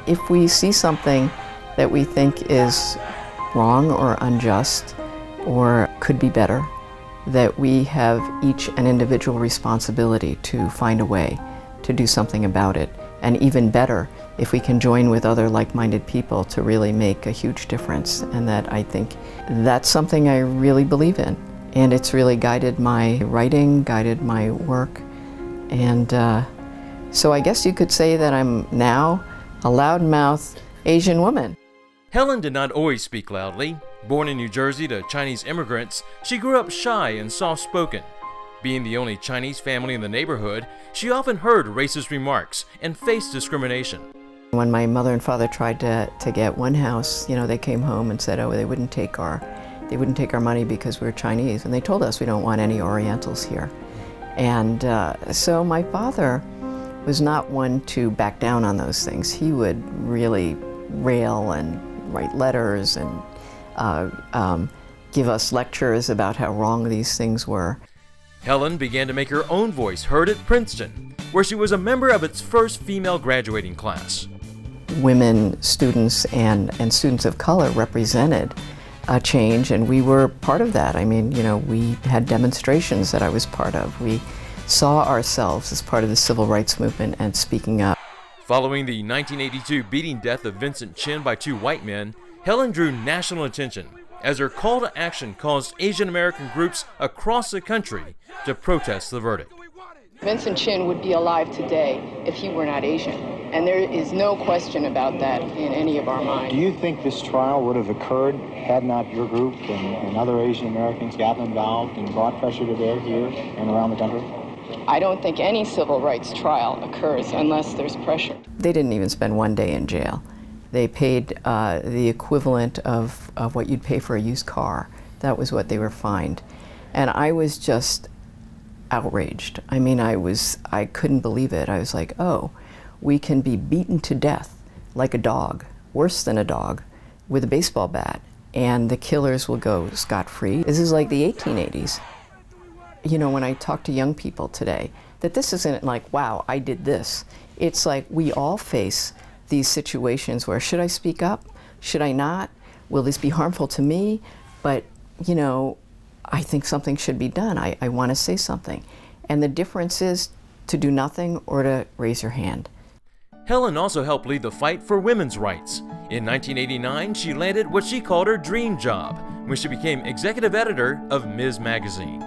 if we see something that we think is wrong or unjust or could be better, that we have each an individual responsibility to find a way to do something about it. And even better, if we can join with other like-minded people to really make a huge difference. And that, I think, that's something I really believe in. And it's really guided my writing, guided my work. And so I guess you could say that I'm now a loudmouth Asian woman. Helen did not always speak loudly. Born in New Jersey to Chinese immigrants, she grew up shy and soft-spoken. Being the only Chinese family in the neighborhood, she often heard racist remarks and faced discrimination. When my mother and father tried to get one house, you know, they came home and said, oh, they wouldn't take our money because we're Chinese. And they told us we don't want any Orientals here. And so my father was not one to back down on those things. He would really rail and write letters and give us lectures about how wrong these things were. Helen began to make her own voice heard at Princeton, where she was a member of its first female graduating class. Women students and students of color represented a change, and we were part of that. I mean, you know, we had demonstrations that I was part of. We saw ourselves as part of the civil rights movement and speaking up. Following the 1982 beating death of Vincent Chin by two white men, Helen drew national attention as her call to action caused Asian American groups across the country to protest the verdict. Vincent Chin would be alive today if he were not Asian, and there is no question about that in any of our minds. Do you think this trial would have occurred had not your group and other Asian Americans gotten involved and brought pressure to bear here and around the country? I don't think any civil rights trial occurs unless there's pressure. They didn't even spend one day in jail. They paid the equivalent of what you'd pay for a used car. That was what they were fined. And I was just outraged. I mean, I couldn't believe it. I was like, oh, we can be beaten to death like a dog, worse than a dog, with a baseball bat, and the killers will go scot-free. This is like the 1880s. You know, when I talk to young people today, that this isn't like, wow, I did this. It's like we all face these situations where, should I speak up? Should I not? Will this be harmful to me? But, you know, I think something should be done. I want to say something. And the difference is to do nothing or to raise your hand. Helen also helped lead the fight for women's rights. In 1989, she landed what she called her dream job when she became executive editor of Ms. Magazine.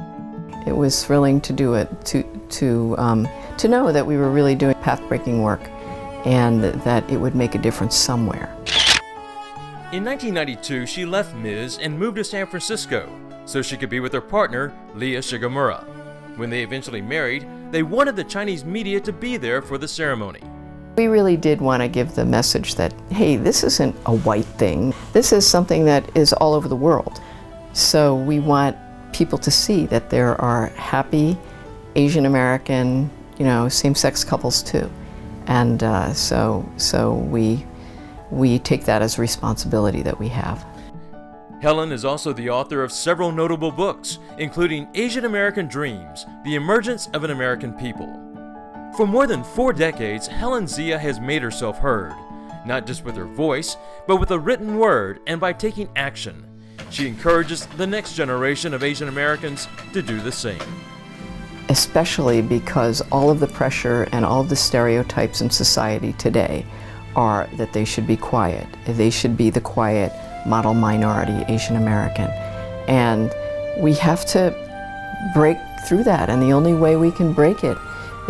It was thrilling to do it, to know that we were really doing path-breaking work and that it would make a difference somewhere. In 1992, she left Ms. and moved to San Francisco so she could be with her partner, Leah Shigemura. When they eventually married, they wanted the Chinese media to be there for the ceremony. We really did want to give the message that, hey, this isn't a white thing. This is something that is all over the world. So we want people to see that there are happy Asian American, you know, same-sex couples too. And so we take that as a responsibility that we have. Helen is also the author of several notable books, including Asian American Dreams, The Emergence of an American People. For more than 4 decades, Helen Zia has made herself heard, not just with her voice, but with the written word and by taking action. She encourages the next generation of Asian Americans to do the same. Especially because all of the pressure and all of the stereotypes in society today are that they should be quiet. They should be the quiet model minority Asian American. And we have to break through that, and the only way we can break it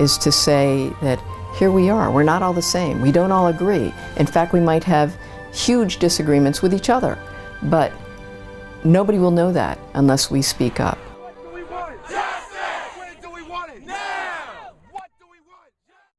is to say that here we are, we're not all the same, we don't all agree. In fact, we might have huge disagreements with each other, but nobody will know that unless we speak up.